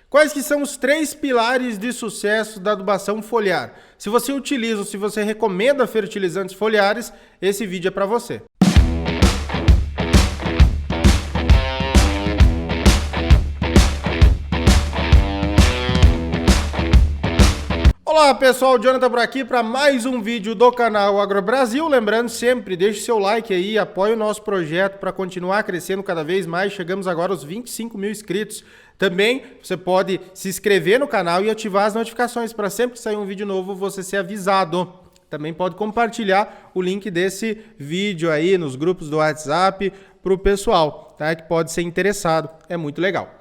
Quais que são os 3 pilares de sucesso da adubação foliar? Se você utiliza ou se você recomenda fertilizantes foliares, esse vídeo é para você. Olá pessoal, Jonathan por aqui para mais um vídeo do canal AgroBrasil. Lembrando sempre, deixe seu like aí, apoie o nosso projeto para continuar crescendo cada vez mais. Chegamos agora aos 25 mil inscritos. Também você pode se inscrever no canal e ativar as notificações para sempre que sair um vídeo novo você ser avisado. Também pode compartilhar o link desse vídeo aí nos grupos do WhatsApp para o pessoal, tá? Que pode ser interessado, é muito legal.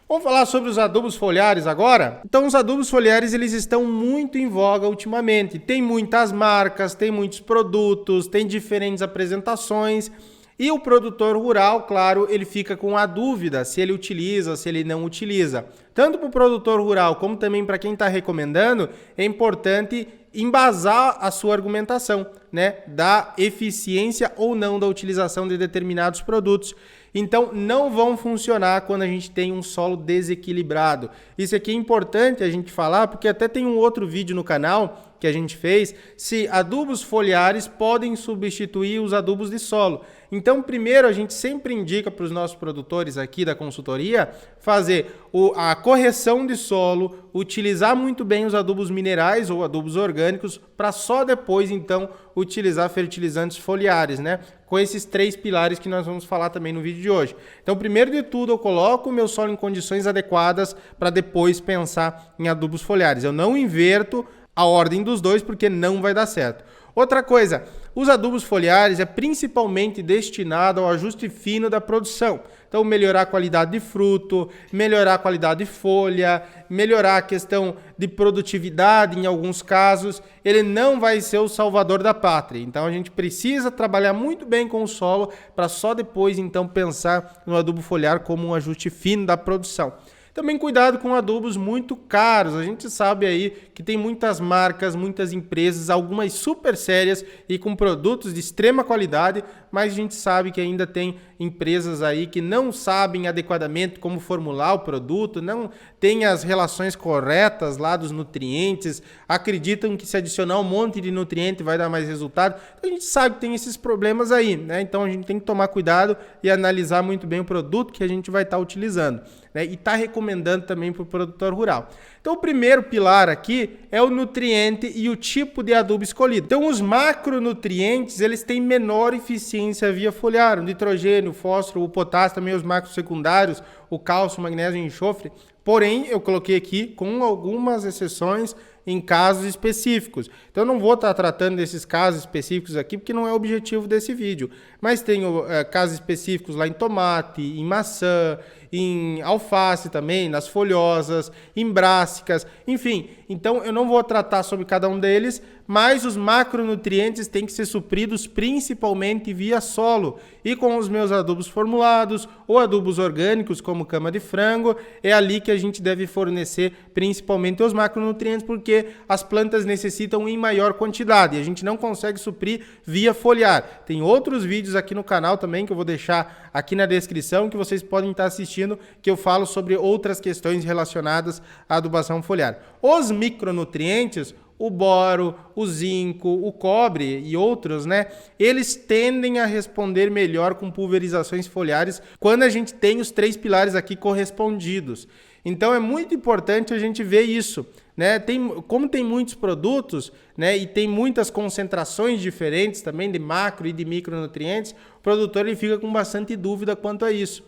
Vamos falar sobre os adubos foliares agora? Então, os adubos foliares eles estão muito em voga ultimamente. Tem muitas marcas, tem muitos produtos, tem diferentes apresentações. E o produtor rural, claro, ele fica com a dúvida se ele utiliza, se ele não utiliza. Tanto para o produtor rural como também para quem está recomendando, é importante embasar a sua argumentação, né, da eficiência ou não da utilização de determinados produtos. Então, não vão funcionar quando a gente tem um solo desequilibrado. Isso aqui é importante a gente falar, porque até tem um outro vídeo no canal que a gente fez, se adubos foliares podem substituir os adubos de solo. Então, primeiro, a gente sempre indica para os nossos produtores aqui da consultoria fazer a correção de solo, utilizar muito bem os adubos minerais ou adubos orgânicos, para só depois, então, utilizar fertilizantes foliares, né? Com esses 3 pilares que nós vamos falar também no vídeo de hoje. Então, primeiro de tudo, eu coloco o meu solo em condições adequadas para depois pensar em adubos foliares. Eu não inverto a ordem dos dois porque não vai dar certo. Outra coisa, os adubos foliares é principalmente destinado ao ajuste fino da produção. Então, melhorar a qualidade de fruto, melhorar a qualidade de folha, melhorar a questão de produtividade em alguns casos. Ele não vai ser o salvador da pátria. Então, a gente precisa trabalhar muito bem com o solo para só depois, então, pensar no adubo foliar como um ajuste fino da produção. Também cuidado com adubos muito caros. A gente sabe aí que tem muitas marcas, muitas empresas, algumas super sérias e com produtos de extrema qualidade, mas a gente sabe que ainda tem empresas aí que não sabem adequadamente como formular o produto, não tem as relações corretas lá dos nutrientes, acreditam que se adicionar um monte de nutriente vai dar mais resultado. Então a gente sabe que tem esses problemas aí, né? Então a gente tem que tomar cuidado e analisar muito bem o produto que a gente vai estar utilizando, né? E está recomendando também para o produtor rural. Então o primeiro pilar aqui é o nutriente e o tipo de adubo escolhido. Então os macronutrientes eles têm menor eficiência via foliar, o nitrogênio, o fósforo, o potássio, também os macros secundários, o cálcio, o magnésio e o enxofre. Porém, eu coloquei aqui com algumas exceções em casos específicos. Então, eu não vou estar tratando desses casos específicos aqui, porque não é o objetivo desse vídeo. Mas tenho casos específicos lá em tomate, em maçã, em alface também, nas folhosas, em brássicas, enfim. Então, eu não vou tratar sobre cada um deles, mas os macronutrientes têm que ser supridos principalmente via solo. E com os meus adubos formulados ou adubos orgânicos, como cama de frango, é ali que a gente deve fornecer principalmente os macronutrientes, porque as plantas necessitam em maior quantidade e a gente não consegue suprir via foliar. Tem outros vídeos aqui no canal também que eu vou deixar aqui na descrição que vocês podem estar assistindo, que eu falo sobre outras questões relacionadas à adubação foliar. Os micronutrientes, o boro, o zinco, o cobre e outros, né? Eles tendem a responder melhor com pulverizações foliares quando a gente tem os 3 pilares aqui correspondidos. Então é muito importante a gente ver isso, né? Como tem muitos produtos, né? E tem muitas concentrações diferentes também de macro e de micronutrientes, o produtor ele fica com bastante dúvida quanto a isso.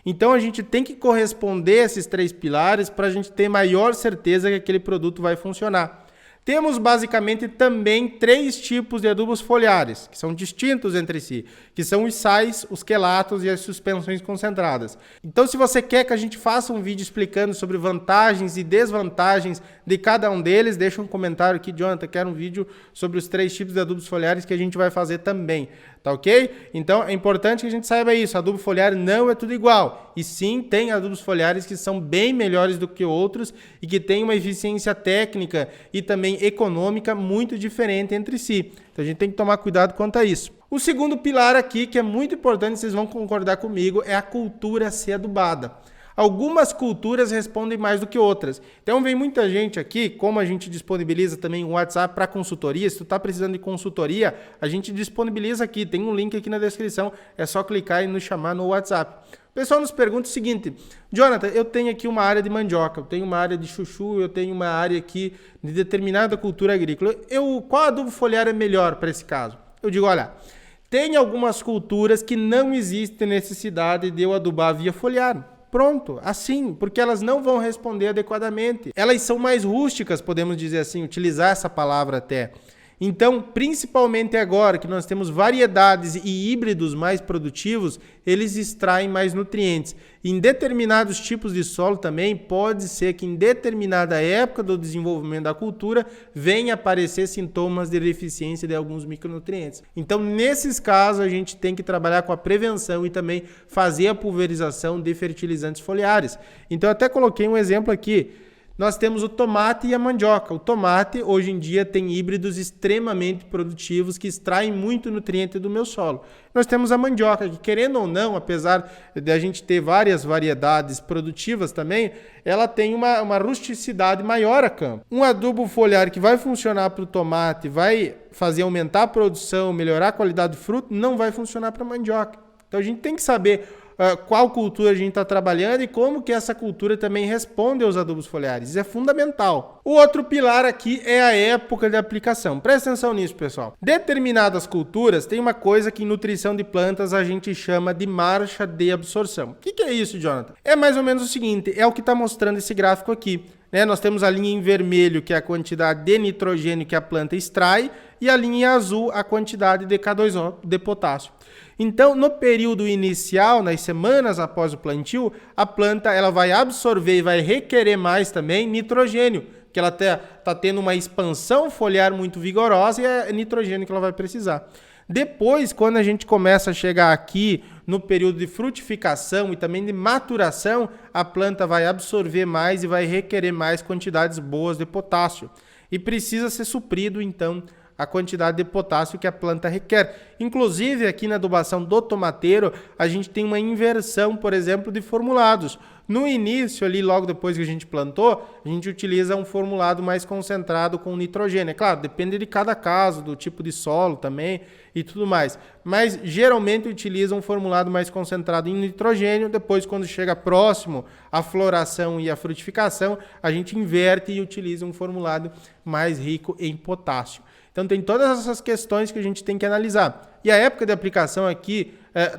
Então a gente tem que corresponder a esses 3 pilares para a gente ter maior certeza que aquele produto vai funcionar. Temos basicamente também 3 tipos de adubos foliares, que são distintos entre si, que são os sais, os quelatos e as suspensões concentradas. Então, se você quer que a gente faça um vídeo explicando sobre vantagens e desvantagens de cada um deles, deixa um comentário aqui, Jonathan, quero um vídeo sobre os 3 tipos de adubos foliares que a gente vai fazer também, tá ok? Então, é importante que a gente saiba isso, adubo foliar não é tudo igual, e sim, tem adubos foliares que são bem melhores do que outros e que têm uma eficiência técnica e também econômica muito diferente entre si. Então a gente tem que tomar cuidado quanto a isso. O segundo pilar aqui, que é muito importante, vocês vão concordar comigo, é a cultura ser adubada. Algumas culturas respondem mais do que outras. Então vem muita gente aqui, como a gente disponibiliza também o WhatsApp para consultoria, se tu está precisando de consultoria, a gente disponibiliza aqui, tem um link aqui na descrição, é só clicar e nos chamar no WhatsApp. O pessoal nos pergunta o seguinte: Jonathan, eu tenho aqui uma área de mandioca, eu tenho uma área de chuchu, eu tenho uma área aqui de determinada cultura agrícola. Qual adubo foliar é melhor para esse caso? Eu digo, olha, tem algumas culturas que não existe necessidade de eu adubar via foliar. Pronto, assim, porque elas não vão responder adequadamente. Elas são mais rústicas, podemos dizer assim, utilizar essa palavra até. Então, principalmente agora que nós temos variedades e híbridos mais produtivos, eles extraem mais nutrientes. Em determinados tipos de solo também, pode ser que em determinada época do desenvolvimento da cultura venha aparecer sintomas de deficiência de alguns micronutrientes. Então, nesses casos, a gente tem que trabalhar com a prevenção e também fazer a pulverização de fertilizantes foliares. Então, eu até coloquei um exemplo aqui. Nós temos o tomate e a mandioca. O tomate, hoje em dia, tem híbridos extremamente produtivos que extraem muito nutriente do meu solo. Nós temos a mandioca, que querendo ou não, apesar de a gente ter várias variedades produtivas também, ela tem uma rusticidade maior a campo. Um adubo foliar que vai funcionar para o tomate, vai fazer aumentar a produção, melhorar a qualidade do fruto, não vai funcionar para a mandioca. Então a gente tem que saber qual cultura a gente está trabalhando e como que essa cultura também responde aos adubos foliares. Isso é fundamental. O outro pilar aqui é a época de aplicação. Presta atenção nisso, pessoal. Determinadas culturas têm uma coisa que em nutrição de plantas a gente chama de marcha de absorção. O que é isso, Jonathan? É mais ou menos o seguinte, é o que está mostrando esse gráfico aqui. Nós temos a linha em vermelho, que é a quantidade de nitrogênio que a planta extrai, e a linha em azul, a quantidade de K2O, de potássio. Então, no período inicial, nas semanas após o plantio, a planta ela vai absorver e vai requerer mais também nitrogênio, que ela está tendo uma expansão foliar muito vigorosa e é nitrogênio que ela vai precisar. Depois, quando a gente começa a chegar aqui no período de frutificação e também de maturação, a planta vai absorver mais e vai requerer mais quantidades boas de potássio. E precisa ser suprido, então, a quantidade de potássio que a planta requer. Inclusive, aqui na adubação do tomateiro, a gente tem uma inversão, por exemplo, de formulados. No início, ali, logo depois que a gente plantou, a gente utiliza um formulado mais concentrado com nitrogênio. É claro, depende de cada caso, do tipo de solo também e tudo mais. Mas, geralmente, utiliza um formulado mais concentrado em nitrogênio. Depois, quando chega próximo à floração e à frutificação, a gente inverte e utiliza um formulado mais rico em potássio. Então, tem todas essas questões que a gente tem que analisar. E a época de aplicação aqui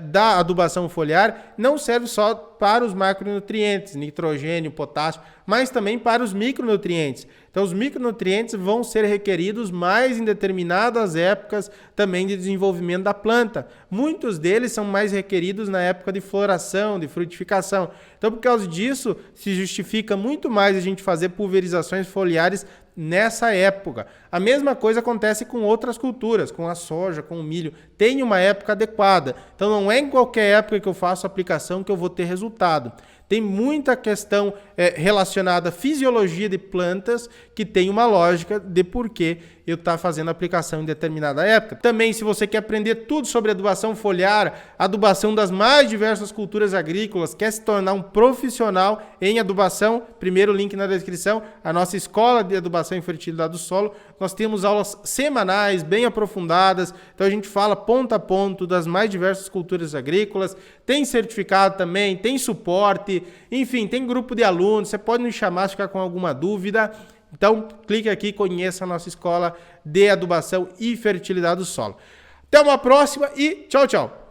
da adubação foliar não serve só para os macronutrientes, nitrogênio, potássio, mas também para os micronutrientes. Então, os micronutrientes vão ser requeridos mais em determinadas épocas também de desenvolvimento da planta. Muitos deles são mais requeridos na época de floração, de frutificação. Então, por causa disso, se justifica muito mais a gente fazer pulverizações foliares nessa época. A mesma coisa acontece com outras culturas, com a soja, com o milho. Tem uma época adequada. Então, não é em qualquer época que eu faço a aplicação que eu vou ter resultado. Tem muita questão relacionada à fisiologia de plantas que tem uma lógica de por que eu estar fazendo a aplicação em determinada época. Também, se você quer aprender tudo sobre adubação foliar, adubação das mais diversas culturas agrícolas, quer se tornar um profissional em adubação, primeiro link na descrição, a nossa escola de adubação e fertilidade do solo. Nós temos aulas semanais, bem aprofundadas, então a gente fala ponto a ponto das mais diversas culturas agrícolas, tem certificado também, tem suporte, enfim, tem grupo de alunos, você pode nos chamar se ficar com alguma dúvida. Então, clique aqui e conheça a nossa escola de adubação e fertilidade do solo. Até uma próxima e tchau, tchau!